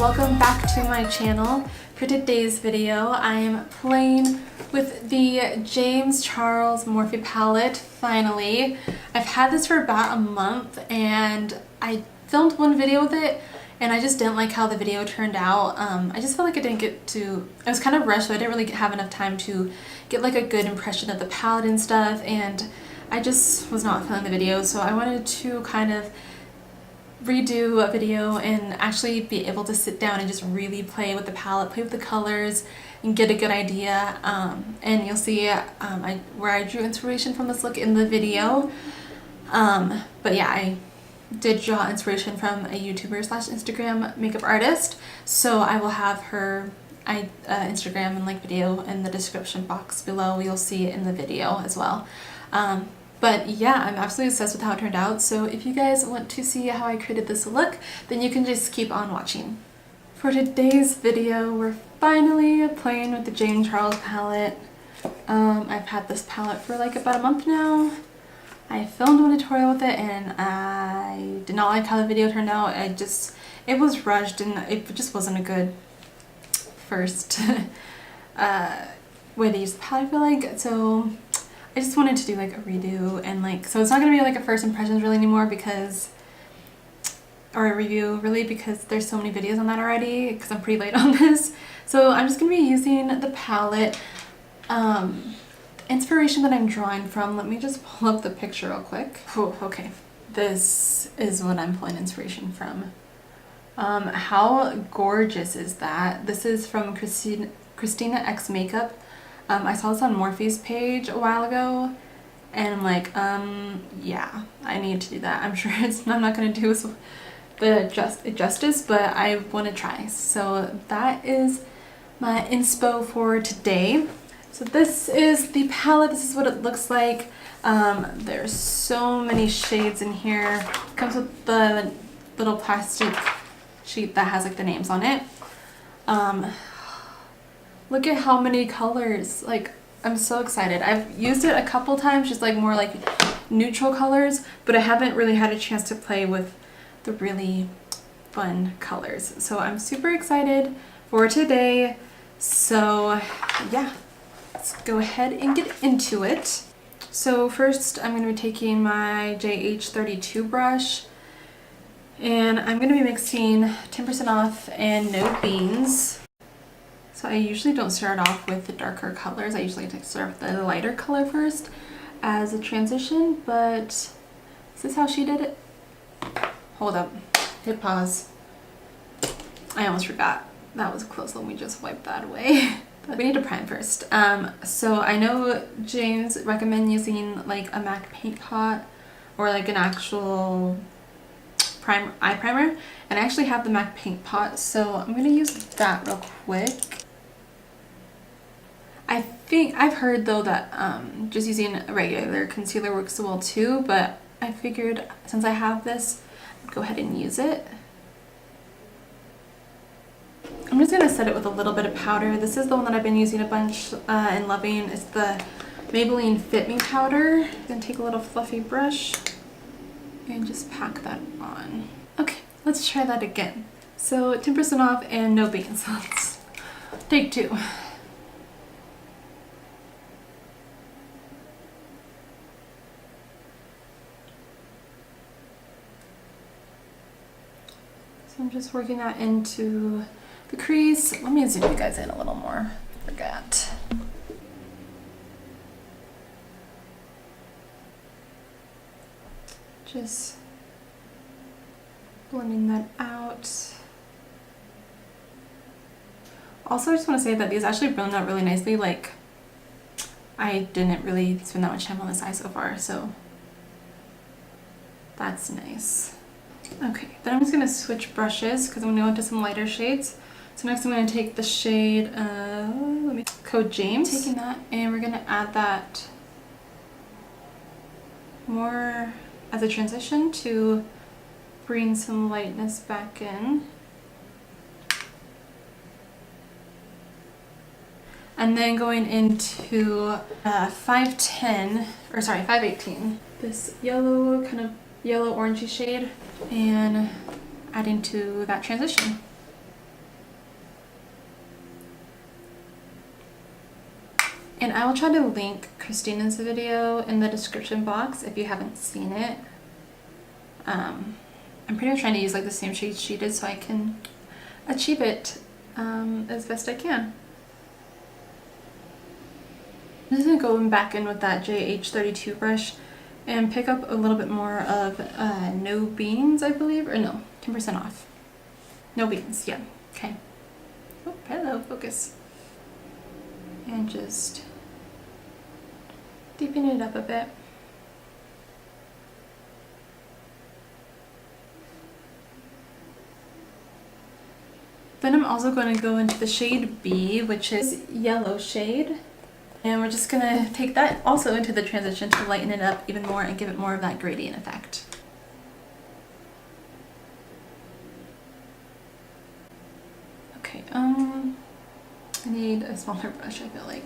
welcome back to my channel. For today's video, I am playing with the James Charles Morphe palette, finally. I've had this for about a month and I filmed one video with it and I just didn't like how the video turned out. I just felt like I was kind of rushed, so I didn't really have enough time to get like a good impression of the palette and stuff, and I just was not feeling the video, so I wanted to kind of redo a video and actually be able to sit down and just really play with the palette, play with the colors, and get a good idea. And you'll see where I drew inspiration from this look in the video. But yeah, I did draw inspiration from a YouTuber / Instagram makeup artist, so I will have her Instagram and video in the description box below. You'll see it in the video as well. But yeah, I'm absolutely obsessed with how it turned out, so if you guys want to see how I created this look, then you can just keep on watching. For today's video, we're finally playing with the James Charles palette. I've had this palette for about a month now. I filmed one tutorial with it and I did not like how the video turned out. It was rushed and it just wasn't a good first way to use the palette, I feel like. So I just wanted to do a redo and so it's not going to be a first impressions really anymore or a review really, because there's so many videos on that already because I'm pretty late on this. So I'm just going to be using the palette. Inspiration that I'm drawing from, let me just pull up the picture real quick. Oh, okay. This is what I'm pulling inspiration from. How gorgeous is that? This is from Kristinaxmakeup. I saw this on Morphe's page a while ago and I'm like, yeah, I need to do that. I'm sure I'm not going to do the justice, but I want to try. So that is my inspo for today. So this is the palette. This is what it looks like. There's so many shades in here. It comes with the little plastic sheet that has the names on it. Look at how many colors. I'm so excited. I've used it a couple times, just more neutral colors, but I haven't really had a chance to play with the really fun colors. So I'm super excited for today. So yeah, let's go ahead and get into it. So first I'm going to be taking my JH32 brush and I'm going to be mixing 10% off and no beans. So I usually don't start off with the darker colors. I usually like to start with the lighter color first as a transition, but is this how she did it? Hold up, hit pause. I almost forgot. That was close. Let me just wipe that away. But we need to prime first. So I know James recommend using a MAC paint pot or an actual eye primer, and I actually have the MAC paint pot, so I'm gonna use that real quick. I think I've heard though that just using a regular concealer works well too, but I figured since I have this, I'd go ahead and use it. I'm just going to set it with a little bit of powder. This is the one that I've been using a bunch and loving. It's the Maybelline Fit Me powder. I'm going to take a little fluffy brush and just pack that on. Okay, let's try that again. So 10% off and no beans. Let's take two. So I'm just working that into the crease. Let me zoom you guys in a little more. Forgot. Just blending that out. Also, I just want to say that these actually blend out really nicely. I didn't really spend that much time on this eye so far, so that's nice. Okay, then I'm just going to switch brushes because I'm going to go into some lighter shades. So next I'm going to take the shade, Code James, taking that, and we're going to add that more as a transition to bring some lightness back in. And then going into 518, this yellow, kind of yellow orangey shade, and adding to that transition. And I will try to link Kristina's video in the description box if you haven't seen it. I'm pretty much trying to use like the same shade she did so I can achieve it as best I can. I'm just going to go back in with that JH32 brush and pick up a little bit more of No Beans, I believe, or no, 10% off. No Beans, yeah, okay. Oh, hello, focus. And just deepen it up a bit. Then I'm also going to go into the shade B, which is yellow shade. And we're just going to take that also into the transition to lighten it up even more and give it more of that gradient effect. Okay, I need a smaller brush, I feel like.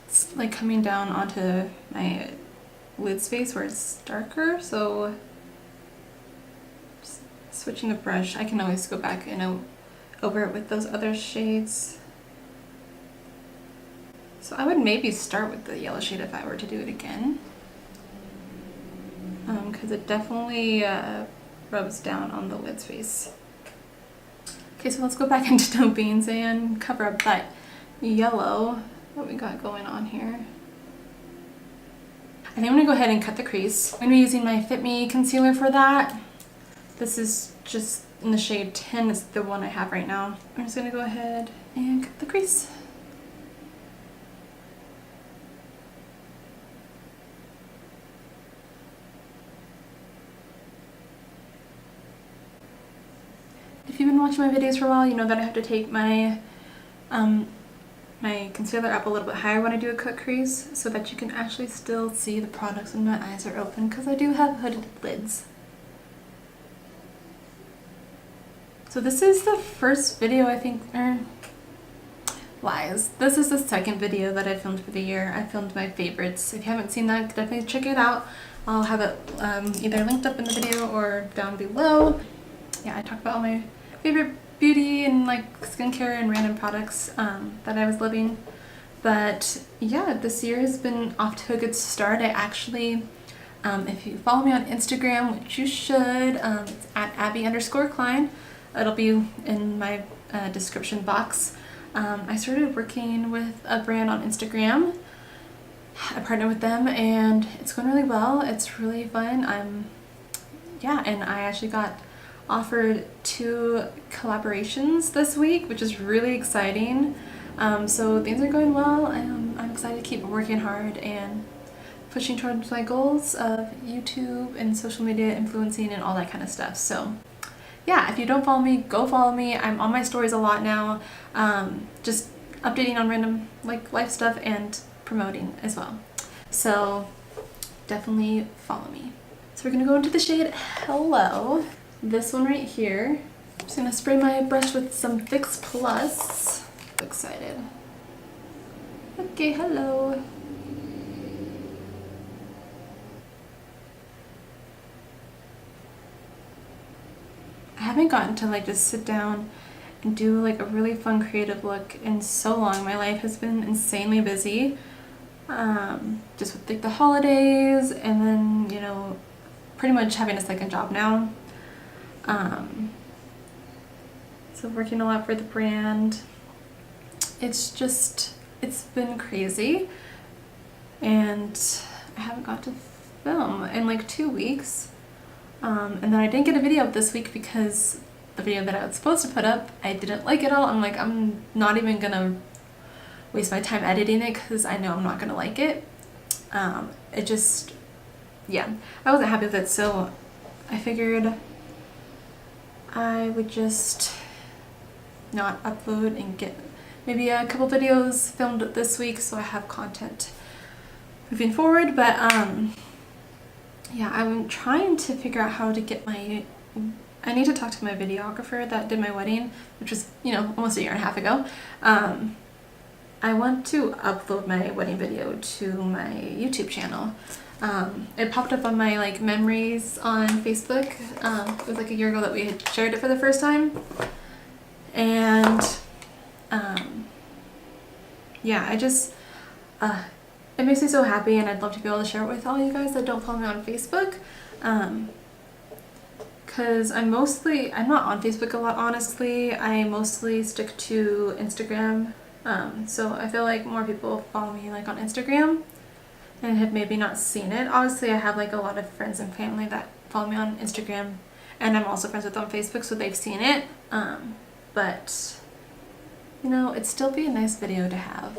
It's like coming down onto my lid space where it's darker, so just switching the brush. I can always go back and over it with those other shades. So I would maybe start with the yellow shade if I were to do it again, because it definitely rubs down on the lid space. Okay, so let's go back into No Beans and cover up that yellow that we got going on here. I think I'm going to go ahead and cut the crease. I'm going to be using my Fit Me concealer for that. This is just in the shade 10, it's the one I have right now. I'm just going to go ahead and cut the crease. If you've been watching my videos for a while, you know that I have to take my my concealer up a little bit higher when I do a cut crease so that you can actually still see the products when my eyes are open, because I do have hooded lids. So this is the first video I think, lies. This is the second video that I filmed for the year. I filmed my favorites. If you haven't seen that, definitely check it out. I'll have it either linked up in the video or down below. Yeah, I talk about all my favorite beauty and like skincare and random products that I was living. But yeah, this year has been off to a good start. I actually, if you follow me on Instagram, which you should, it's at Abbie_Klein. It'll be in my description box. I started working with a brand on Instagram. I partnered with them and it's going really well. It's really fun. Yeah, and I actually got offered 2 collaborations this week, which is really exciting. So things are going well. I'm excited to keep working hard and pushing towards my goals of YouTube and social media influencing and all that kind of stuff. So yeah, if you don't follow me, go follow me. I'm on my stories a lot now, just updating on random like life stuff and promoting as well. So definitely follow me. So we're gonna go into the shade Hello. This one right here. I'm just gonna spray my brush with some Fix Plus. So excited. Okay, hello. I haven't gotten to like just sit down and do like a really fun creative look in so long. My life has been insanely busy. Just with like the holidays and then, you know, pretty much having a second job now. So working a lot for the brand. It's been crazy, and I haven't got to film in like 2 weeks. And then I didn't get a video up this week because the video that I was supposed to put up, I didn't like it all. I'm like, I'm not even gonna waste my time editing it because I know I'm not gonna like it. Yeah, I wasn't happy with it, so I figured I would just not upload and get maybe a couple videos filmed this week so I have content moving forward. But yeah, I'm trying to figure out how to get I need to talk to my videographer that did my wedding, which was, you know, almost a year and a half ago. I want to upload my wedding video to my YouTube channel. It popped up on my like memories on Facebook. It was like a year ago that we had shared it for the first time. And yeah, it makes me so happy, and I'd love to be able to share it with all you guys that don't follow me on Facebook. Because I'm not on Facebook a lot, honestly. I mostly stick to Instagram. So I feel like more people follow me like on Instagram and have maybe not seen it. Obviously, I have like a lot of friends and family that follow me on Instagram, and I'm also friends with them on Facebook, so they've seen it. But you know, it'd still be a nice video to have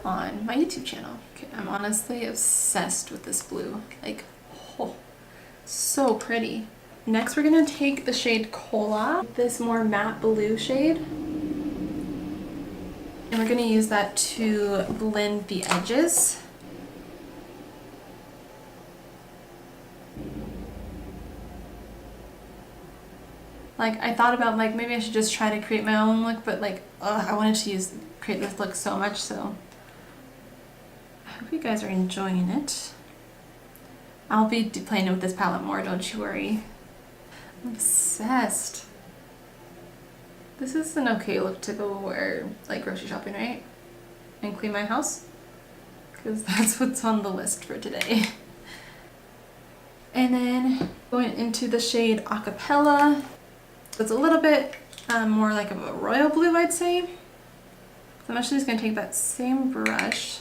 on my YouTube channel. Okay, I'm honestly obsessed with this blue. Like, oh, so pretty. Next, we're gonna take the shade Cola, this more matte blue shade, and we're gonna use that to blend the edges. Like, I thought about like maybe I should just try to create my own look, but like, I wanted to create this look so much, so I hope you guys are enjoying it. I'll be playing with this palette more, don't you worry. I'm obsessed. This is an okay look to go wear like grocery shopping, right? And clean my house, because that's what's on the list for today. And then going into the shade Acapella. It's a little bit more like of a royal blue, I'd say. So I'm actually just going to take that same brush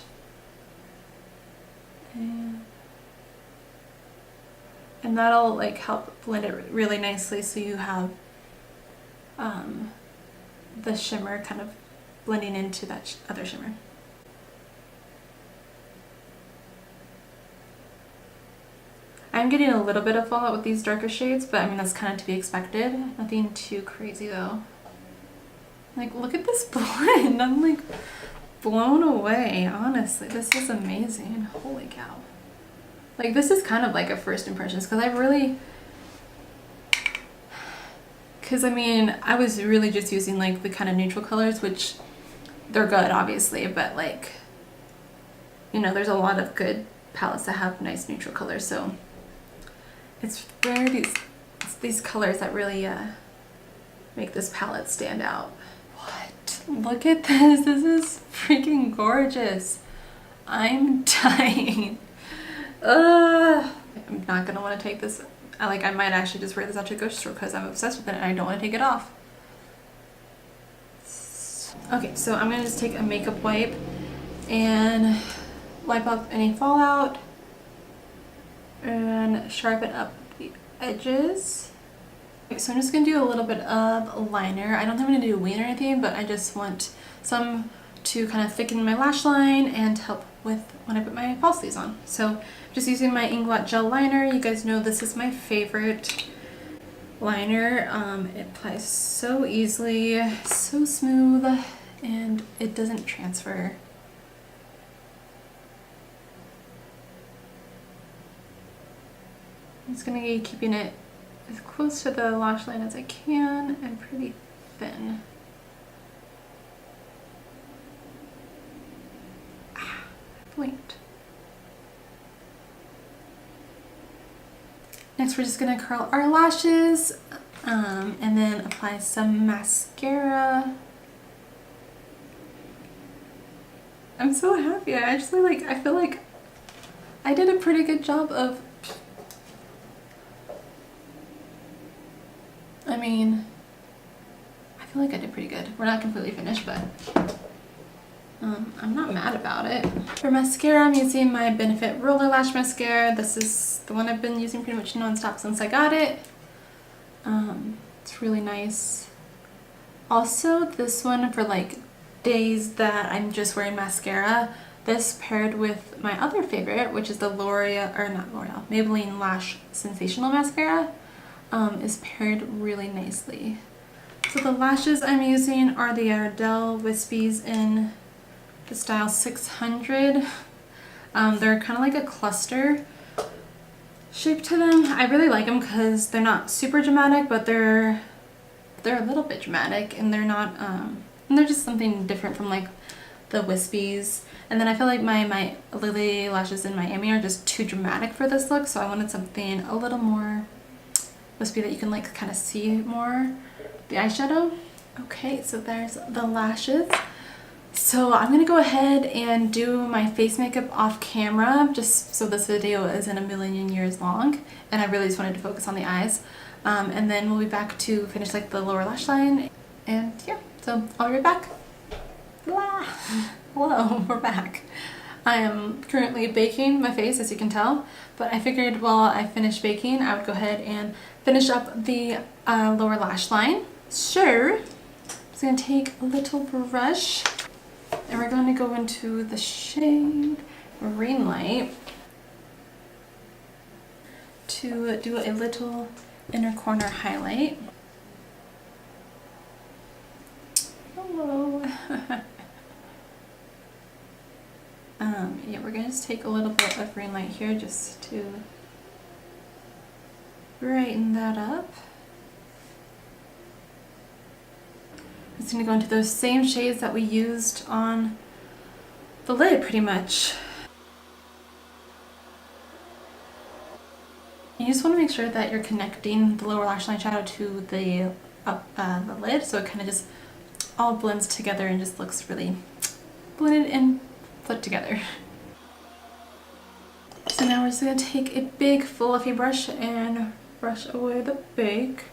and that'll like help blend it really nicely, so you have the shimmer kind of blending into that other shimmer. I'm getting a little bit of fallout with these darker shades, but I mean, that's kind of to be expected. Nothing too crazy though. Like, look at this blend. I'm like blown away, honestly. This is amazing. Holy cow. Like, this is kind of like a first impressions, because I mean, I was really just using like the kind of neutral colors, which they're good obviously, but like, you know, there's a lot of good palettes that have nice neutral colors, so it's these colors that really make this palette stand out. What? Look at this. This is freaking gorgeous. I'm dying. I'm not gonna want to take this. I might actually just wear this out to the grocery store because I'm obsessed with it and I don't want to take it off. Okay, so I'm gonna just take a makeup wipe and wipe off any fallout and sharpen up the edges. Okay, so I'm just gonna do a little bit of liner. I don't think I'm gonna do a wing or anything, but I just want some to kind of thicken my lash line and help with when I put my false sleeves on. So just using my Inglot Gel Liner. You guys know this is my favorite liner. It applies so easily, so smooth, and it doesn't transfer. I'm just gonna be keeping it as close to the lash line as I can and pretty thin. Point. Next, we're just gonna curl our lashes and then apply some mascara. I'm so happy. I feel like I did a pretty good job of, I feel like I did pretty good. We're not completely finished, but I'm not mad about it. For mascara, I'm using my Benefit Roller Lash Mascara. This is the one I've been using pretty much non-stop since I got it. It's really nice. Also, this one for like days that I'm just wearing mascara. This paired with my other favorite, which is the Maybelline Lash Sensational Mascara, is paired really nicely. So the lashes I'm using are the Ardelle Wispies in the style 600. They're kind of like a cluster shape to them. I really like them because they're not super dramatic, but they're a little bit dramatic, and they're not and they're just something different from like the Wispies. And then I feel like my Lily lashes in Miami are just too dramatic for this look, so I wanted something a little more wispy that you can like kind of see more the eyeshadow. Okay, so there's the lashes. So I'm gonna go ahead and do my face makeup off camera, just so this video isn't a million years long, and I really just wanted to focus on the eyes. And then we'll be back to finish like the lower lash line, and yeah, so I'll be right back. Blah. Hello, we're back. I am currently baking my face, as you can tell, but I figured while I finish baking I would go ahead and finish up the lower lash line. So I'm just going to take a little brush and we're going to go into the shade Marine Light to do a little inner corner highlight. Hello. Yeah, we're going to just take a little bit of green light here just to brighten that up. I'm just going to go into those same shades that we used on the lid pretty much. You just want to make sure that you're connecting the lower lash line shadow to the lid, so it kind of just all blends together and just looks really blended and put together. So now we're just going to take a big fluffy brush and brush away the bake.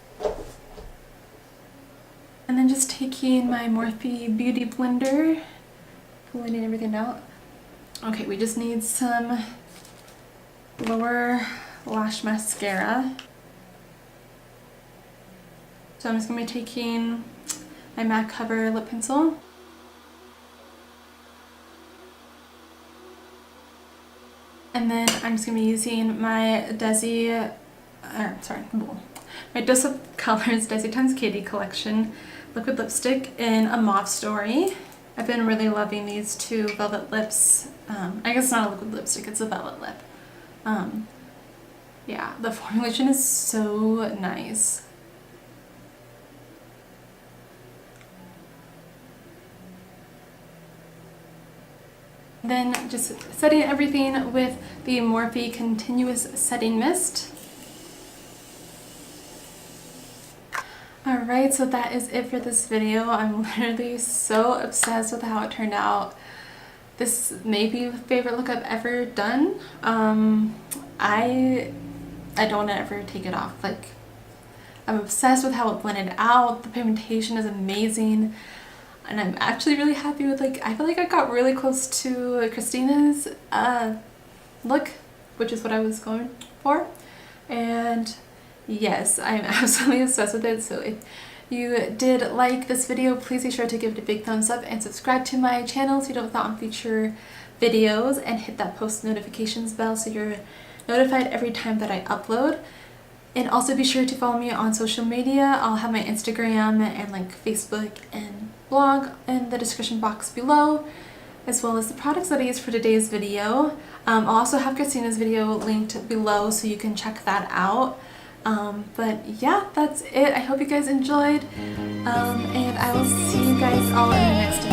And then just taking my Morphe Beauty Blender, blending everything out. Okay, we just need some lower lash mascara. So I'm just going to be taking my MAC Cover lip pencil. And then I'm just going to be using my Desi, my Dose of Colors Desi x Katy collection liquid lipstick in a Mauve story. I've been really loving these two velvet lips. I guess it's not a liquid lipstick, it's a velvet lip. Yeah, the formulation is so nice. Then just setting everything with the Morphe Continuous Setting Mist. Alright, so that is it for this video. I'm literally so obsessed with how it turned out. This may be my favorite look I've ever done. I don't want to ever take it off. Like, I'm obsessed with how it blended out. The pigmentation is amazing. And I'm actually really happy with, like, I feel like I got really close to Kristina's look, which is what I was going for. And yes, I'm absolutely obsessed with it. So if you did like this video, please be sure to give it a big thumbs up and subscribe to my channel so you don't miss out on future videos, and hit that post notifications bell so you're notified every time that I upload. And also be sure to follow me on social media. I'll have my Instagram and like Facebook and blog in the description box below, as well as the products that I used for today's video. I'll also have Kristina's video linked below so you can check that out. But yeah, that's it. I hope you guys enjoyed, and I will see you guys all in the next